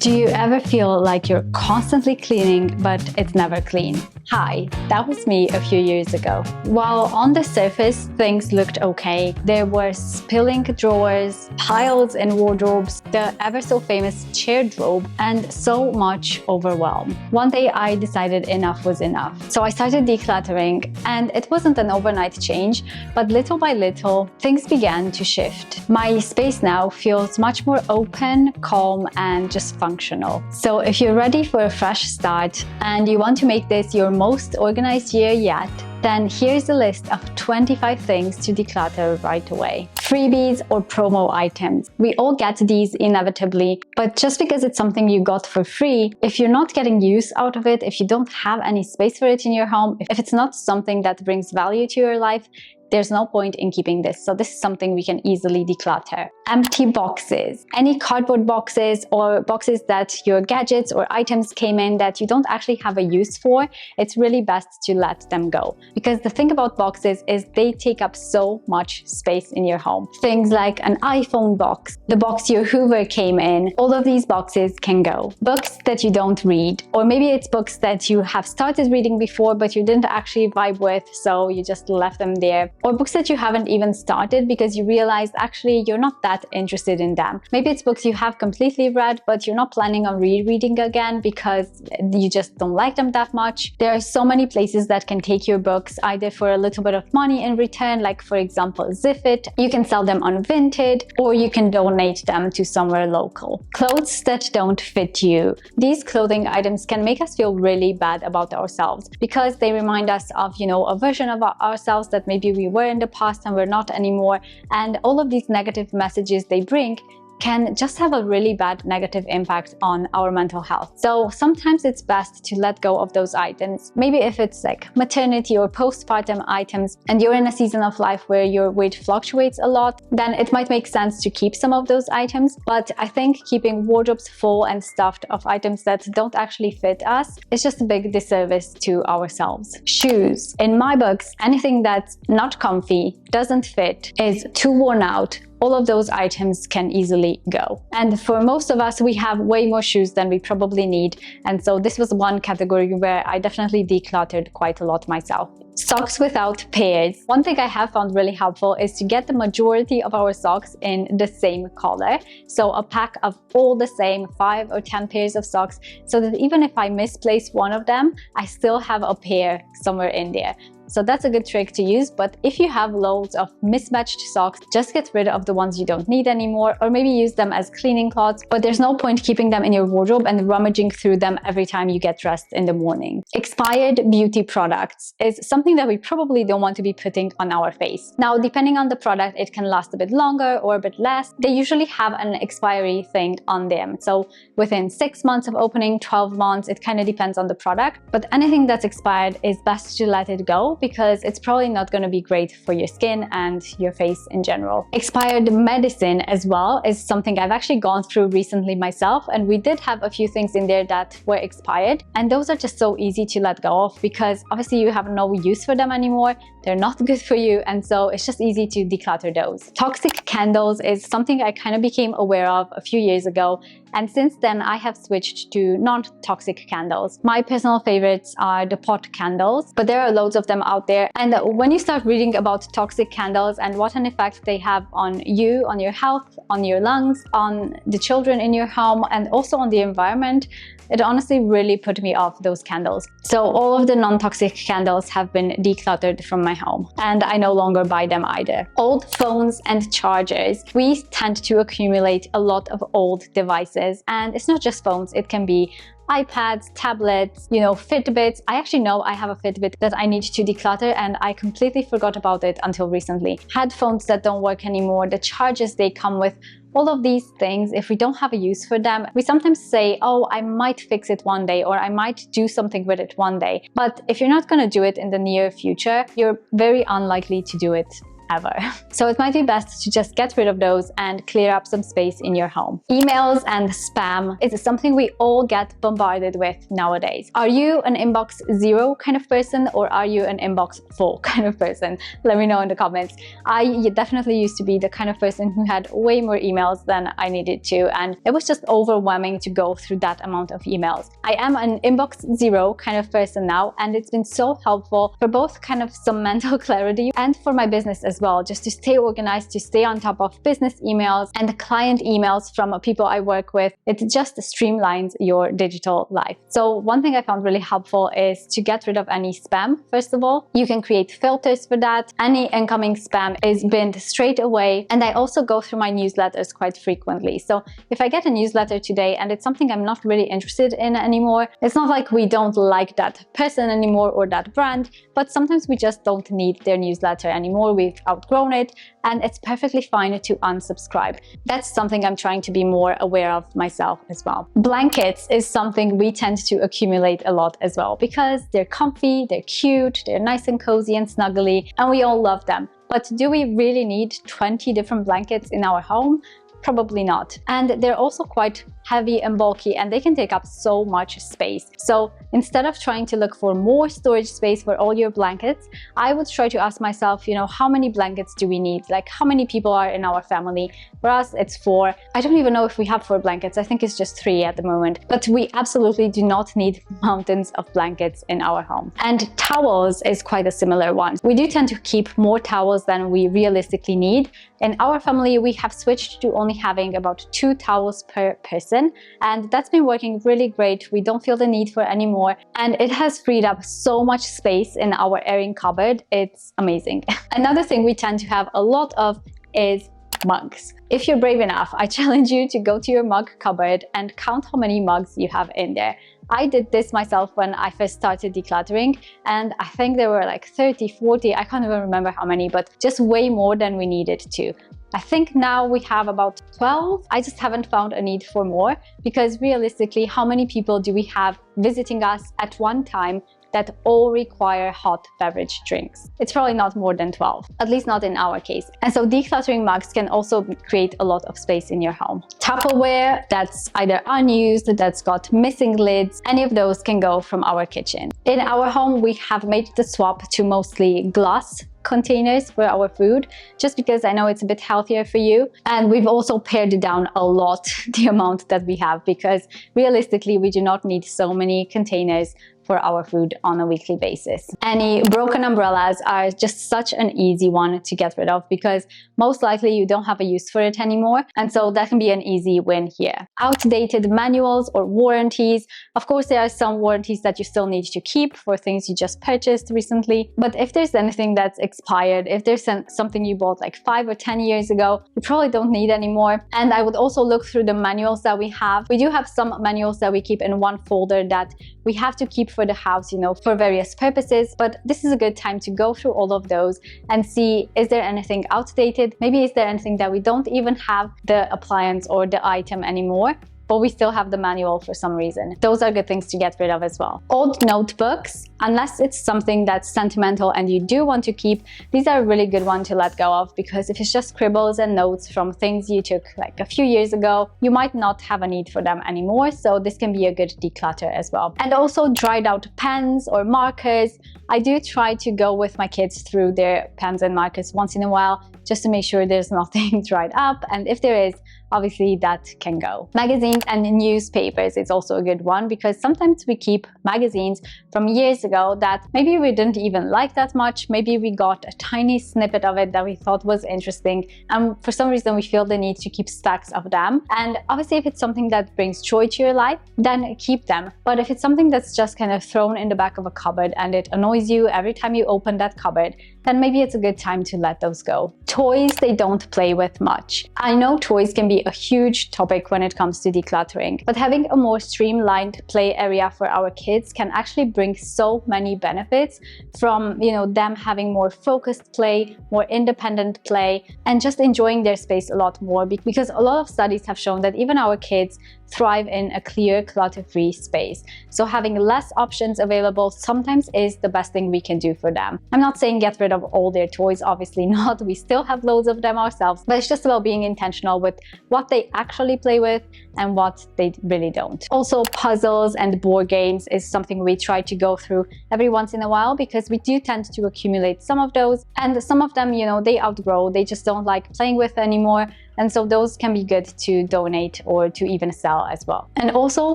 Do you ever feel like you're constantly cleaning, but it's never clean? Hi, that was me a few years ago. While on the surface things looked okay, there were spilling drawers, piles in wardrobes, the ever so famous chair robe, and so much overwhelm. One day I decided enough was enough. So I started decluttering, and it wasn't an overnight change, but little by little, things began to shift. My space now feels much more open, calm, and just functional. So if you're ready for a fresh start and you want to make this your most organized year yet, then here's a list of 25 things to declutter right away. Freebies or promo items. We all get these inevitably, but just because it's something you got for free, if you're not getting use out of it, if you don't have any space for it in your home, if it's not something that brings value to your life, there's no point in keeping this. So this is something we can easily declutter. Empty boxes. Any cardboard boxes or boxes that your gadgets or items came in that you don't actually have a use for, it's really best to let them go. Because the thing about boxes is they take up so much space in your home. Things like an iPhone box, the box your Hoover came in, all of these boxes can go. Books that you don't read, or maybe it's books that you have started reading before but you didn't actually vibe with, so you just left them there. Or books that you haven't even started because you realized actually you're not that interested in them. Maybe it's books you have completely read, but you're not planning on rereading again because you just don't like them that much. There are so many places that can take your books either for a little bit of money in return, like for example Zifit. You can sell them on Vinted, or you can donate them to somewhere local. Clothes that don't fit you. These clothing items can make us feel really bad about ourselves because they remind us of, a version of ourselves that maybe we were in the past and we're not anymore, and all of these negative messages they bring can just have a really bad negative impact on our mental health. So sometimes it's best to let go of those items. Maybe if it's like maternity or postpartum items and you're in a season of life where your weight fluctuates a lot, then it might make sense to keep some of those items. But I think keeping wardrobes full and stuffed of items that don't actually fit us is just a big disservice to ourselves. Shoes. In my books, anything that's not comfy, doesn't fit, is too worn out, all of those items can easily go. And for most of us, we have way more shoes than we probably need. And so this was one category where I definitely decluttered quite a lot myself. Socks without pairs. One thing I have found really helpful is to get the majority of our socks in the same color. So a pack of all the same 5 or 10 pairs of socks, so that even if I misplace one of them, I still have a pair somewhere in there. So that's a good trick to use, but if you have loads of mismatched socks, just get rid of the ones you don't need anymore, or maybe use them as cleaning cloths, but there's no point keeping them in your wardrobe and rummaging through them every time you get dressed in the morning. Expired beauty products is something that we probably don't want to be putting on our face. Now, depending on the product, it can last a bit longer or a bit less. They usually have an expiry thing on them. So within 6 months of opening, 12 months, it kind of depends on the product, but anything that's expired is best to let it go because it's probably not going to be great for your skin and your face in general. Expired medicine as well is something I've actually gone through recently myself, and we did have a few things in there that were expired, and those are just so easy to let go of because obviously you have no use for them anymore, they're not good for you, and so it's just easy to declutter those. Toxic candles is something I kind of became aware of a few years ago, and since then I have switched to non-toxic candles. My personal favorites are the pot candles, but there are loads of them out there. And when you start reading about toxic candles and what an effect they have on you, on your health, on your lungs, on the children in your home, and also on the environment, it honestly really put me off those candles. So all of the non-toxic candles have been decluttered from my home, and I no longer buy them either. Old phones and chargers. We tend to accumulate a lot of old devices, and it's not just phones, it can be iPads, tablets, Fitbits. I actually know I have a Fitbit that I need to declutter, and I completely forgot about it until recently. Headphones that don't work anymore, the chargers they come with, all of these things, if we don't have a use for them, we sometimes say, oh, I might fix it one day, or I might do something with it one day. But if you're not going to do it in the near future, you're very unlikely to do it ever. So it might be best to just get rid of those and clear up some space in your home. Emails and spam is something we all get bombarded with nowadays. Are you an inbox 0 kind of person, or are you an inbox full kind of person? Let me know in the comments. I definitely used to be the kind of person who had way more emails than I needed to, and it was just overwhelming to go through that amount of emails. I am an inbox 0 kind of person now, and it's been so helpful for both kind of some mental clarity and for my business as well, just to stay organized, to stay on top of business emails and the client emails from people I work with. It just streamlines your digital life. So one thing I found really helpful is to get rid of any spam. First of all, you can create filters for that. Any incoming spam is binned straight away. And I also go through my newsletters quite frequently. So if I get a newsletter today and it's something I'm not really interested in anymore, it's not like we don't like that person anymore or that brand, but sometimes we just don't need their newsletter anymore. We've outgrown it, and it's perfectly fine to unsubscribe. That's something I'm trying to be more aware of myself as well. Blankets is something we tend to accumulate a lot as well, because they're comfy, they're cute, they're nice and cozy and snuggly, and we all love them. But do we really need 20 different blankets in our home? Probably not. And they're also quite heavy and bulky, and they can take up so much space. So instead of trying to look for more storage space for all your blankets, I would try to ask myself, how many blankets do we need? Like, how many people are in our family? For us, it's 4. I don't even know if we have 4 blankets. I think it's just 3 at the moment. But we absolutely do not need mountains of blankets in our home. And towels is quite a similar one. We do tend to keep more towels than we realistically need. In our family, we have switched to only having about 2 towels per person, and that's been working really great. We don't feel the need for any more, and it has freed up so much space in our airing cupboard. It's amazing. Another thing we tend to have a lot of is mugs. If you're brave enough, I challenge you to go to your mug cupboard and count how many mugs you have in there. I did this myself when I first started decluttering, and I think there were like 30, 40, I can't even remember how many, but just way more than we needed to. I think now we have about 12. I just haven't found a need for more, because realistically, how many people do we have visiting us at one time that all require hot beverage drinks? It's probably not more than 12, at least not in our case. And so decluttering mugs can also create a lot of space in your home. Tupperware that's either unused, that's got missing lids, any of those can go from our kitchen. In our home, we have made the swap to mostly glass containers for our food, just because I know it's a bit healthier for you. And we've also pared down a lot the amount that we have, because realistically, we do not need so many containers for our food on a weekly basis. Any broken umbrellas are just such an easy one to get rid of, because most likely you don't have a use for it anymore, and so that can be an easy win here. Outdated manuals or warranties. Of course, there are some warranties that you still need to keep for things you just purchased recently, but if there's anything that's expired, if there's something you bought like 5 or 10 years ago, you probably don't need anymore. And I would also look through the manuals that we have. We do have some manuals that we keep in one folder that we have to keep for the house, for various purposes, but this is a good time to go through all of those and see, is there anything outdated? Maybe is there anything that we don't even have the appliance or the item anymore, but we still have the manual for some reason. Those are good things to get rid of as well. Old notebooks, unless it's something that's sentimental and you do want to keep, these are a really good one to let go of, because if it's just scribbles and notes from things you took like a few years ago, you might not have a need for them anymore, so this can be a good declutter as well. And also dried out pens or markers. I do try to go with my kids through their pens and markers once in a while, just to make sure there's nothing dried up, and if there is, obviously that can go. Magazines and newspapers is also a good one, because sometimes we keep magazines from years ago that maybe we didn't even like that much. Maybe we got a tiny snippet of it that we thought was interesting, and for some reason we feel the need to keep stacks of them. And obviously if it's something that brings joy to your life, then keep them. But if it's something that's just kind of thrown in the back of a cupboard and it annoys you every time you open that cupboard, then maybe it's a good time to let those go. Toys they don't play with much. I know toys can be a huge topic when it comes to decluttering, but having a more streamlined play area for our kids can actually bring so many benefits, from them having more focused play, more independent play, and just enjoying their space a lot more, because a lot of studies have shown that even our kids thrive in a clear, clutter-free space. So having less options available sometimes is the best thing we can do for them. I'm not saying get rid of all their toys, obviously not. We still have loads of them ourselves, but it's just about being intentional with what they actually play with and what they really don't. Also, puzzles and board games is something we try to go through every once in a while, because we do tend to accumulate some of those, and some of them, you know, they outgrow, they just don't like playing with anymore. And so those can be good to donate or to even sell as well. And also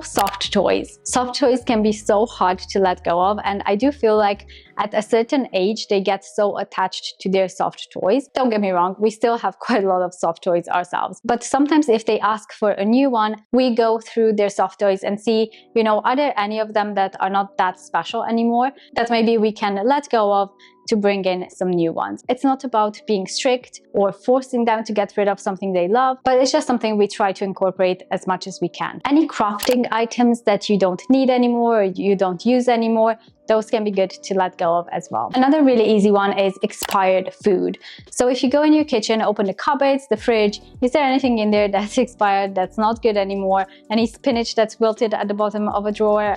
soft toys. Soft toys can be so hard to let go of, and I do feel like at a certain age they get so attached to their soft toys. Don't get me wrong, we still have quite a lot of soft toys ourselves, but sometimes if they ask for a new one, we go through their soft toys and see, you know, are there any of them that are not that special anymore that maybe we can let go of to bring in some new ones. It's not about being strict or forcing them to get rid of something they love, but it's just something we try to incorporate as much as we can. Any crafting items that you don't need anymore or you don't use anymore, those can be good to let go of as well. Another really easy one is expired food. So if you go in your kitchen, open the cupboards, the fridge, is there anything in there that's expired, that's not good anymore? Any spinach that's wilted at the bottom of a drawer?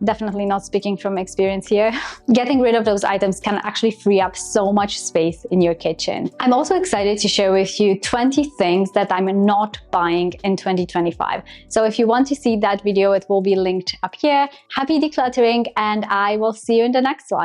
Definitely not speaking from experience here. Getting rid of those items can actually free up so much space in your kitchen. I'm also excited to share with you 20 things that I'm not buying in 2025. So if you want to see that video, it will be linked up here. Happy decluttering, and I will see you in the next one.